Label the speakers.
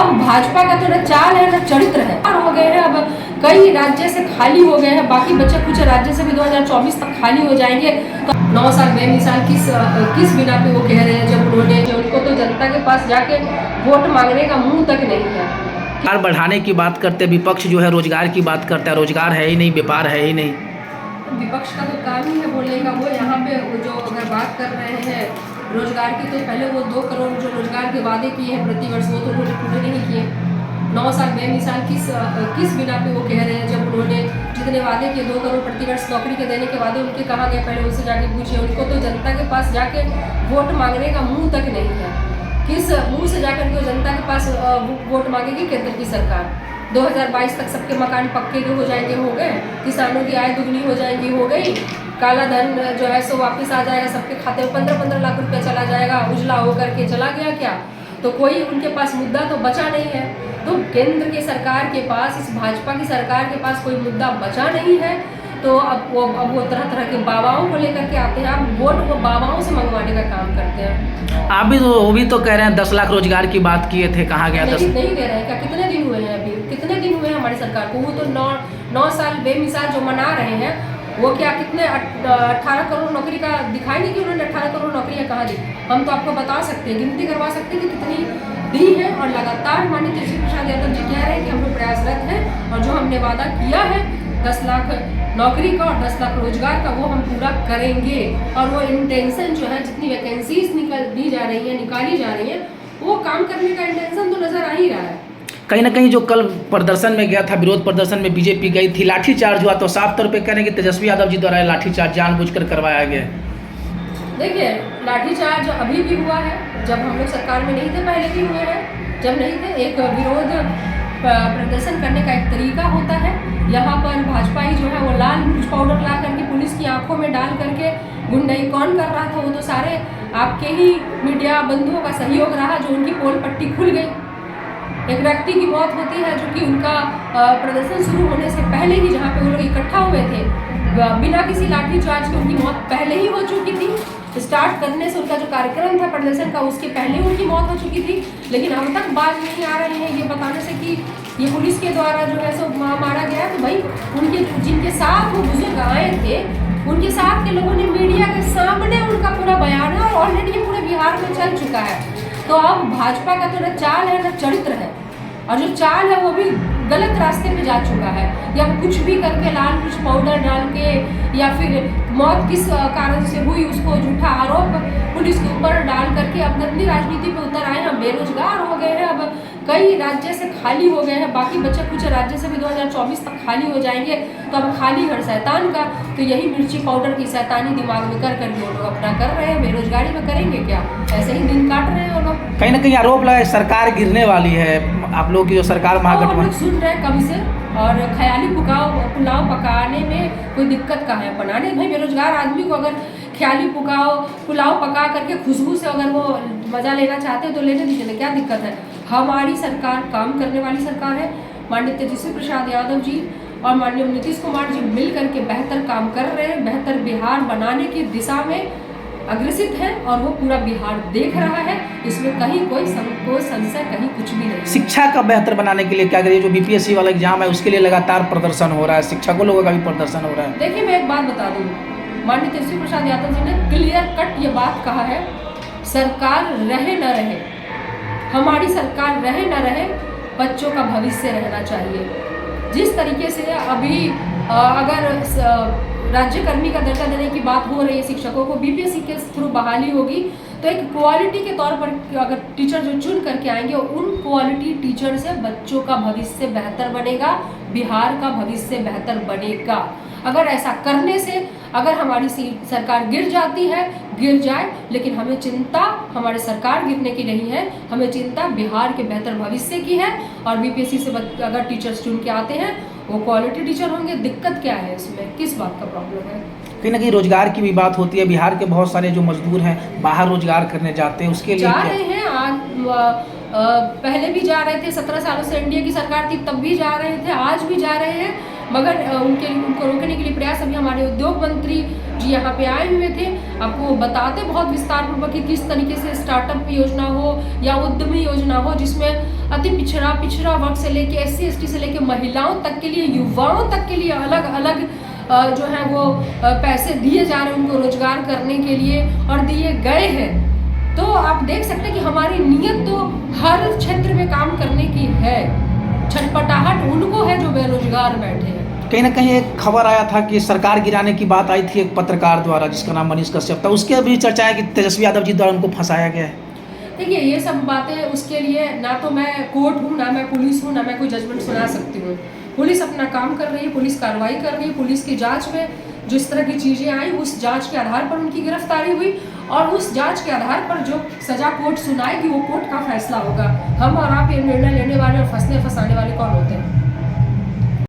Speaker 1: अब भाजपा का तो न चाल है न चरित्र है। हो गए हैं अब कई राज्य से खाली हो गए हैं, बाकी बच्चे कुछ राज्य से भी 2024 तक खाली हो जाएंगे। तो 9 साल बेमिसाल किस बिना पे वो कह रहे हैं, जब उनको तो जनता के पास जाके वोट मांगने का मुंह तक नहीं है।
Speaker 2: रोजगार बढ़ाने की बात करते, विपक्ष जो है रोजगार की बात करता है, रोजगार है ही नहीं, व्यापार है ही नहीं।
Speaker 1: विपक्ष का तो काम ही है बोलने का। वो यहाँ पे जो अगर बात कर रहे हैं रोजगार की, तो पहले वो 2 करोड़ जो रोजगार के वादे किए हैं प्रतिवर्ष, वो तो उन्होंने पूरे नहीं किए। 9 साल बेमिसाल किस बिना पे वो कह रहे हैं, जब उन्होंने जितने वादे किए 2 करोड़ प्रतिवर्ष नौकरी के देने के वादे उनके कहाँ गए, पहले उनसे जाके पूछिए। उनको तो जनता के पास जाके वोट मांगने का मुंह तक नहीं है। किस मुंह से जाकर के जनता के पास वोट मांगेगी केंद्र की सरकार? 2022 तक सबके मकान पक्के जो हो जाएंगे हो गए, किसानों की आय दुगनी हो जाएंगी हो गई, काला धन जो है सो वापस आ जाएगा, सबके खाते में 15-15 लाख रुपया चला जाएगा, उजला होकर के चला गया क्या? तो कोई उनके पास मुद्दा तो बचा नहीं है। तो केंद्र की सरकार के पास, इस भाजपा की सरकार के पास कोई मुद्दा बचा नहीं है। तो अब वो तरह तरह के बाबाओं को लेकर के आते हैं। आप वोट वो बाबाओं से मंगवाने का काम करते हैं।
Speaker 2: आप भी तो वो भी तो कह रहे हैं 10 लाख रोजगार की बात किए थे, कहाँ गया?
Speaker 1: नहीं दे रहे हैं क्या? कितने दिन हुए हैं? अभी कितने दिन हुए हैं हमारी सरकार को? वो तो 9 साल बेमिसाल जो मना रहे हैं, वो क्या कितने 18 करोड़ नौकरी का दिखाई नहीं कि उन्होंने 18 करोड़ नौकरियाँ कहाँ दी? हम तो आपको बता सकते हैं, गिनती करवा सकते हैं कि कितनी दी है। और लगातार माननीय तेजस्वी प्रसाद यादव जी कह रहे हैं कि हम लोग प्रयासरत हैं और जो हमने वादा किया है 10 लाख नौकरी का और 10 लाख रोजगार का, वो हम पूरा करेंगे। और वो इंटेंशन जो है, जितनी वैकेंसीज निकाली जा रही है, वो काम करने का इंटेंशन तो नजर आ ही रहा है।
Speaker 2: कहीं ना कहीं जो कल प्रदर्शन में गया था, विरोध प्रदर्शन में बीजेपी गई थी, लाठीचार्ज हुआ, तो साफ तौर पे कह रहे हैं कि तेजस्वी यादव जी द्वारा लाठीचार्ज जानबूझकर करवाया गया।
Speaker 1: देखिए, लाठीचार्ज अभी भी हुआ है, जब हम लोग सरकार में नहीं थे पहले भी हुए हैं। जब नहीं थे, एक विरोध प्रदर्शन करने का एक तरीका होता है। यहाँ पर भाजपाई जो है वो लाल मिर्च पाउडर ला करके पुलिस की आंखों में डाल करके गुंडाई कौन कर रहा था? वो तो सारे आपके ही मीडिया बंधुओं का सहयोग रहा, जो उनकी पोल पट्टी खुल गई। एक व्यक्ति की मौत होती है जो कि उनका प्रदर्शन शुरू होने से पहले ही, जहाँ पे वो लोग इकट्ठा हुए थे, बिना किसी लाठीचार्ज के उनकी मौत पहले ही हो चुकी थी। स्टार्ट करने से उनका जो कार्यक्रम था प्रदर्शन का, उसके पहले उनकी मौत हो चुकी थी। लेकिन अब तक बात नहीं आ रही है ये बताने से कि ये पुलिस के द्वारा जो है सो मारा गया। तो भाई उनके जिनके साथ वो बुजुर्ग आए थे, उनके साथ के लोगों ने मीडिया के सामने उनका पूरा बयान है, और ऑलरेडी ये पूरे बिहार में चल चुका है। तो अब भाजपा का तो न चाल है न चरित्र है, और जो चाल है वो भी गलत रास्ते पे जा चुका है। या कुछ भी करके लाल मिर्च पाउडर डाल के, या फिर मौत किस कारण से हुई उसको झूठा आरोप पुलिस के ऊपर डाल करके अब गंदी राजनीति पे उतर आए हैं। बेरोजगार हो गए हैं, अब कई राज्य से खाली हो गए हैं, बाकी बच्चे कुछ राज्य से भी 2024 तक खाली हो जाएंगे। तो अब खाली हर शैतान का, तो यही मिर्ची पाउडर की शैतानी दिमाग में कर वो लोग अपना कर रहे हैं। बेरोजगारी में करेंगे क्या? ऐसे ही दिन काट रहे हैं वो लोग।
Speaker 2: कहीं ना कहीं आरोप लगा सरकार गिरने वाली है, आप लोगों की जो सरकार महागठबंधन
Speaker 1: सुन रहे हैं कब से, और ख्याली पुलाव पकाने में कोई दिक्कत का है? बनाने भाई, बेरोजगार आदमी को अगर ख्याली पुलाव पका करके खुशबू से अगर वो मजा लेना चाहते हैं तो लेने दीजिए ना, क्या दिक्कत है? हमारी सरकार काम करने वाली सरकार है। माननीय तेजस्वी प्रसाद यादव जी और माननीय नीतीश कुमार जी मिल करके बेहतर काम कर रहे हैं, बेहतर बिहार बनाने की दिशा में अग्रसित है, और वो पूरा बिहार देख रहा है। इसमें कहीं कोई संशय, कहीं कुछ भी नहीं।
Speaker 2: शिक्षा का बेहतर बनाने के लिए क्या करिए? जो बीपीएससी वाला एग्जाम है उसके लिए लगातार प्रदर्शन हो रहा है, शिक्षकों लोगों का भी प्रदर्शन हो रहा है।
Speaker 1: देखिए, मैं एक बात बता दूं, माननीय तेजस्वी प्रसाद यादव जी ने क्लियर कट ये बात कहा है, सरकार रहे न रहे, हमारी सरकार रहे न रहे, बच्चों का भविष्य रहना चाहिए। जिस तरीके से अभी अगर राज्यकर्मी का दर्जा देने की बात हो रही है शिक्षकों को, बीपीएससी के थ्रू बहाली होगी, तो एक क्वालिटी के तौर पर अगर टीचर जो चुन करके आएंगे, उन क्वालिटी टीचर से बच्चों का भविष्य बेहतर बनेगा, बिहार का भविष्य बेहतर बनेगा। अगर ऐसा करने से अगर हमारी सरकार गिर जाती है, गिर जाए, लेकिन हमें चिंता हमारे सरकार गिरने की नहीं है, हमें चिंता बिहार के बेहतर भविष्य की है। और बीपीएससी से अगर टीचर्स चुन के आते हैं वो क्वालिटी टीचर होंगे। दिक्कत क्या है इसमें? किस बात का प्रॉब्लम है?
Speaker 2: कहीं ना कहीं रोजगार की भी बात होती है। बिहार के बहुत सारे जो मजदूर हैं बाहर रोजगार करने जाते हैं, उसके लिए
Speaker 1: जा रहे हैं। आज पहले भी जा रहे थे, 17 सालों से एनडीए की सरकार थी तब भी जा रहे थे, आज भी जा रहे हैं, मगर उनको रोकने के लिए प्रयास अभी हमारे उद्योग मंत्री जी यहाँ पे आए हुए थे। आपको बताते बहुत विस्तार पूर्वक कि किस तरीके से स्टार्टअप योजना हो या उद्यमी योजना हो, जिसमें अति पिछड़ा वर्ग से लेके SC ST से लेके महिलाओं तक के लिए, युवाओं तक के लिए अलग अलग जो है वो पैसे दिए जा रहे हैं उनको रोजगार करने के लिए और दिए गए हैं। तो आप देख सकते हैं कि हमारी नीयत तो हर क्षेत्र में काम करने की है, छटपटाहट उनको है जो बेरोजगार बैठे हैं।
Speaker 2: कहीं ना कहीं एक खबर आया था कि सरकार गिराने की बात आई थी एक पत्रकार द्वारा जिसका नाम मनीष कश्यप था, उसके भी चर्चा है कि तेजस्वी यादव जी द्वारा उनको फंसाया गया है।
Speaker 1: देखिए ये सब बातें, उसके लिए ना तो मैं कोर्ट हूँ, ना मैं पुलिस हूँ, ना मैं कोई जजमेंट सुना सकती हूँ। पुलिस अपना काम कर रही है, पुलिस कार्रवाई कर रही है, पुलिस की जांच में जिस तरह की चीज़ें आई उस जांच के आधार पर उनकी गिरफ्तारी हुई और उस जांच के आधार पर जो सजा कोर्ट सुनाएगी वो कोर्ट का फैसला होगा। हम और आप ये निर्णय लेने वाले और फंसने फंसाने वाले कौन होते हैं?